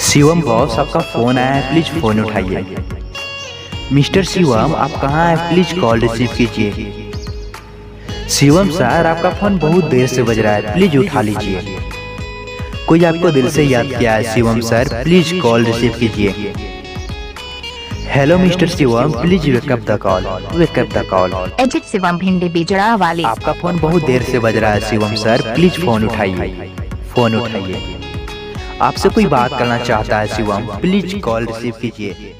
Shivam boss, आपका phone आया है, प्लीज फोन उठाइए। मिस्टर शिवम, आप कहाँ हैं? प्लीज कॉल रिसीव कीजिए। शिवम सर, आपका फोन बहुत देर से बज रहा है, प्लीज उठा लीजिए। कोई आपको दिल से याद किया है Shivam sir, please call receive कीजिए। Hello mister Shivam, please wake up the call, wake up the call. एजिट शिवम भिंडी बिजड़ा वाली। आपका फोन बहुत देर से बज रहा है शिवम सर, प्लीज फोन उठाइए, फोन उठाइए। आपसे कोई बात करना चाहता है शिवम, प्लीज कॉल रिसीव कीजिए।